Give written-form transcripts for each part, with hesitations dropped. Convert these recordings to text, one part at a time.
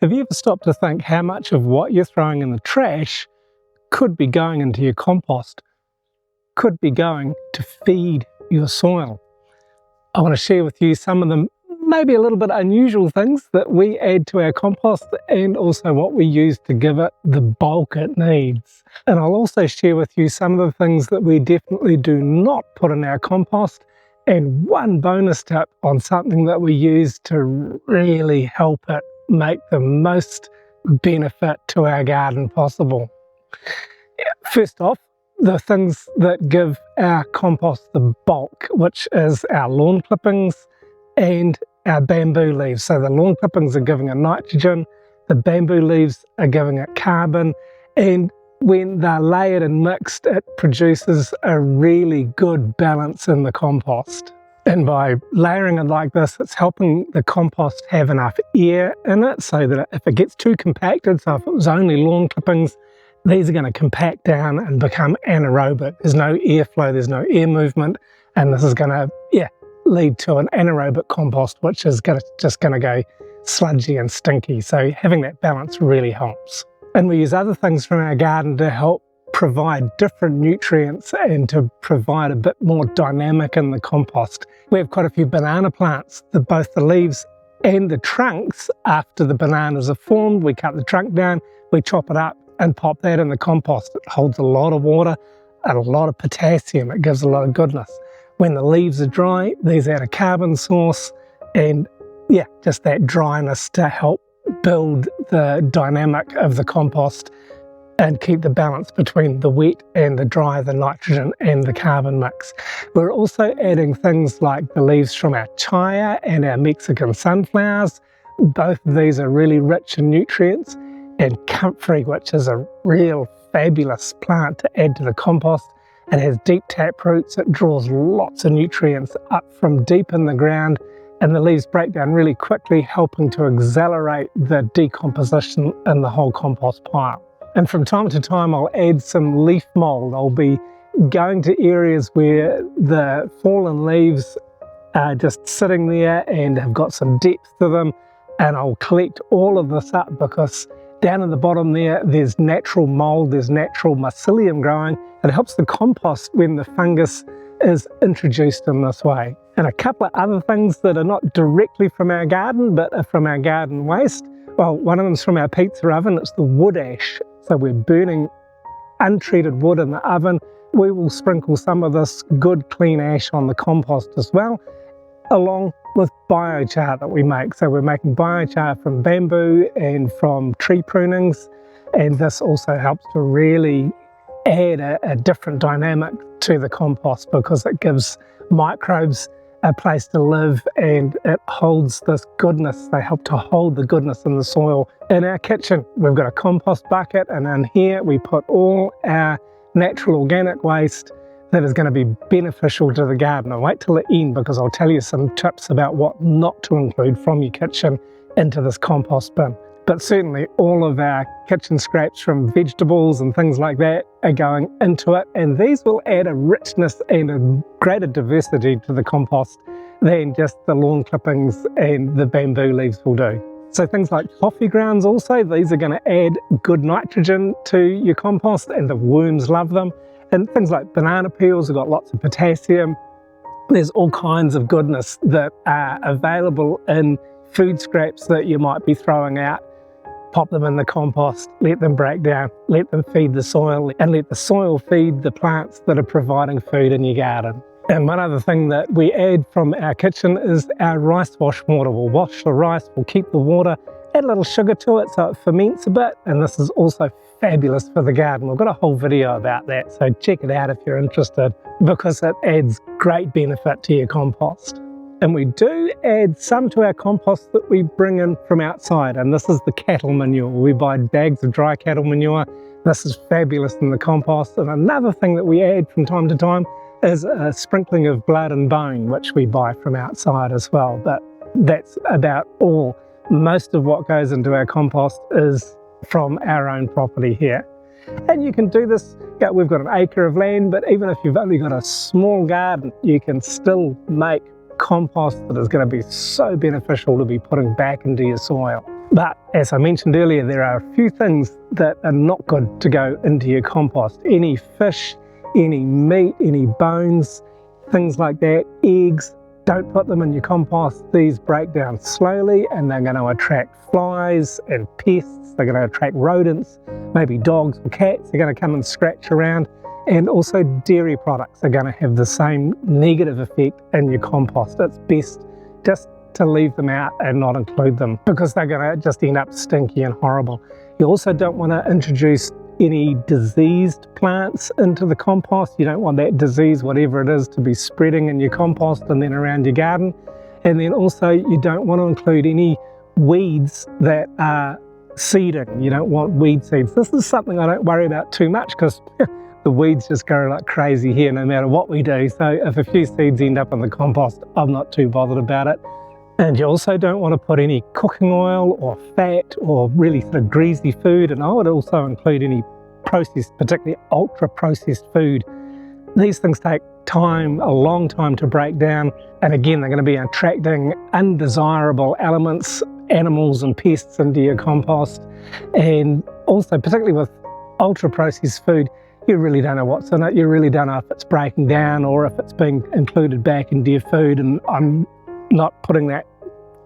Have you ever stopped to think how much of what you're throwing in the trash could be going into your compost, could be going to feed your soil? I want to share with you some of the maybe a little bit unusual things that we add to our compost and also what we use to give it the bulk it needs. And I'll also share with you some of the things that we definitely do not put in our compost and one bonus tip on something that we use to really help it make the most benefit to our garden possible. First off, the things that give our compost the bulk, which is our lawn clippings and our bamboo leaves. So the lawn clippings are giving it nitrogen, the bamboo leaves are giving it carbon, and when they're layered and mixed, it produces a really good balance in the compost. And by layering it like this, it's helping the compost have enough air in it so that if it gets too compacted, so if it was only lawn clippings, these are going to compact down and become anaerobic. There's no airflow, there's no air movement, and this is going to lead to an anaerobic compost, which is just going to go sludgy and stinky. So having that balance really helps. And we use other things from our garden to help provide different nutrients and to provide a bit more dynamic in the compost. We have quite a few banana plants, both the leaves and the trunks. After the bananas are formed, we cut the trunk down, we chop it up and pop that in the compost. It holds a lot of water and a lot of potassium. It gives a lot of goodness. When the leaves are dry, these add a carbon source and just that dryness to help build the dynamic of the compost and keep the balance between the wet and the dry, the nitrogen and the carbon mix. We're also adding things like the leaves from our chaya and our Mexican sunflowers. Both of these are really rich in nutrients, and comfrey, which is a real fabulous plant to add to the compost. It has deep tap roots, it draws lots of nutrients up from deep in the ground, and the leaves break down really quickly, helping to accelerate the decomposition in the whole compost pile. And from time to time, I'll add some leaf mold. I'll be going to areas where the fallen leaves are just sitting there and have got some depth to them, and I'll collect all of this up because down in the bottom there's natural mold, there's natural mycelium growing. It helps the compost when the fungus is introduced in this way. And a couple of other things that are not directly from our garden, but are from our garden waste. Well, one of them's from our pizza oven, it's the wood ash. So we're burning untreated wood in the oven. We will sprinkle some of this good clean ash on the compost as well, along with biochar that we make. So we're making biochar from bamboo and from tree prunings, and this also helps to really add a different dynamic to the compost because it gives microbes a place to live and it holds this goodness. They help to hold the goodness in the soil. In our kitchen, we've got a compost bucket, and in here we put all our natural organic waste that is going to be beneficial to the garden. I'll wait till the end because I'll tell you some tips about what not to include from your kitchen into this compost bin. But certainly all of our kitchen scraps from vegetables and things like that are going into it, and these will add a richness and a greater diversity to the compost than just the lawn clippings and the bamboo leaves will do. So things like coffee grounds also, these are going to add good nitrogen to your compost and the worms love them. And things like banana peels have got lots of potassium. There's all kinds of goodness that are available in food scraps that you might be throwing out. Pop them in the compost, let them break down, let them feed the soil, and let the soil feed the plants that are providing food in your garden. And one other thing that we add from our kitchen is our rice wash water. We'll wash the rice, we'll keep the water, add a little sugar to it so it ferments a bit, and this is also fabulous for the garden. We've got a whole video about that, so check it out if you're interested, because it adds great benefit to your compost. And we do add some to our compost that we bring in from outside, and this is the cattle manure. We buy bags of dry cattle manure. This is fabulous in the compost. And another thing that we add from time to time is a sprinkling of blood and bone, which we buy from outside as well. But that's about all. Most of what goes into our compost is from our own property here. And you can do this, we've got an acre of land, but even if you've only got a small garden, you can still make compost that is going to be so beneficial to be putting back into your soil. But as I mentioned earlier, there are a few things that are not good to go into your compost. Any fish, any meat, any bones, things like that, eggs, don't put them in your compost. These break down slowly and they're going to attract flies and pests. They're going to attract rodents, maybe dogs or cats. They're going to come and scratch around. And also dairy products are going to have the same negative effect in your compost. It's best just to leave them out and not include them because they're going to just end up stinky and horrible. You also don't want to introduce any diseased plants into the compost. You don't want that disease, whatever it is, to be spreading in your compost and then around your garden. And then also you don't want to include any weeds that are seeding. You don't want weed seeds. This is something I don't worry about too much because the weeds just go like crazy here no matter what we do. So if a few seeds end up in the compost, I'm not too bothered about it. And you also don't want to put any cooking oil or fat or really sort of greasy food, and I would also include any processed, particularly ultra processed food. These things take time, a long time to break down, and again they're going to be attracting undesirable elements, animals and pests into your compost. And also particularly with ultra processed food, you really don't know what's in it. You really don't know if it's breaking down or if it's being included back in deer food, and I'm not putting that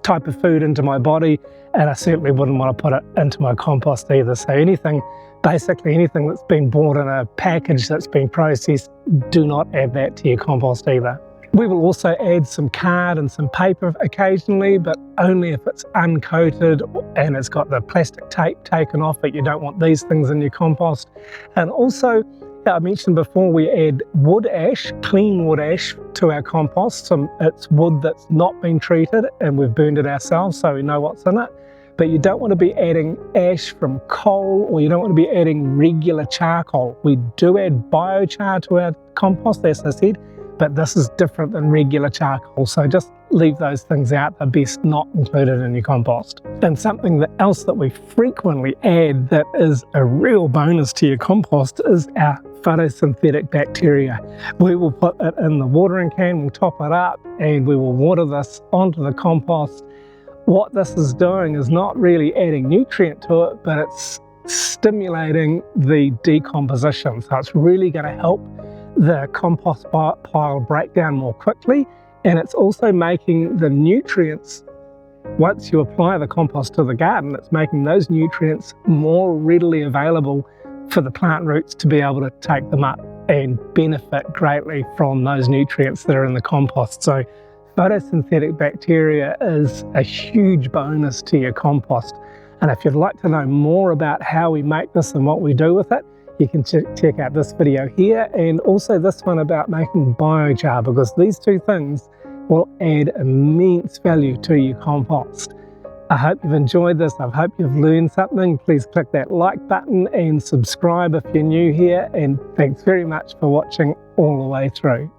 type of food into my body, and I certainly wouldn't want to put it into my compost either. So basically anything that's been bought in a package that's been processed, do not add that to your compost either. We will also add some card and some paper occasionally, but only if it's uncoated and it's got the plastic tape taken off it. You don't want these things in your compost. And also, I mentioned before, we add wood ash, clean wood ash, to our compost. It's wood that's not been treated and we've burned it ourselves, so we know what's in it. But you don't want to be adding ash from coal, or you don't want to be adding regular charcoal. We do add biochar to our compost, as I said, but this is different than regular charcoal, so just leave those things out. They're best not included in your compost. And something else that we frequently add that is a real bonus to your compost is our photosynthetic bacteria. We will put it in the watering can, we'll top it up, and we will water this onto the compost. What this is doing is not really adding nutrient to it, but it's stimulating the decomposition. So it's really going to help the compost pile break down more quickly, and it's also making the nutrients, once you apply the compost to the garden, it's making those nutrients more readily available for the plant roots to be able to take them up and benefit greatly from those nutrients that are in the compost. So photosynthetic bacteria is a huge bonus to your compost. And if you'd like to know more about how we make this and what we do with it, you can check out this video here, and also this one about making biochar, because these two things will add immense value to your compost. I hope you've enjoyed this. I hope you've learned something. Please click that like button and subscribe if you're new here, and thanks very much for watching all the way through.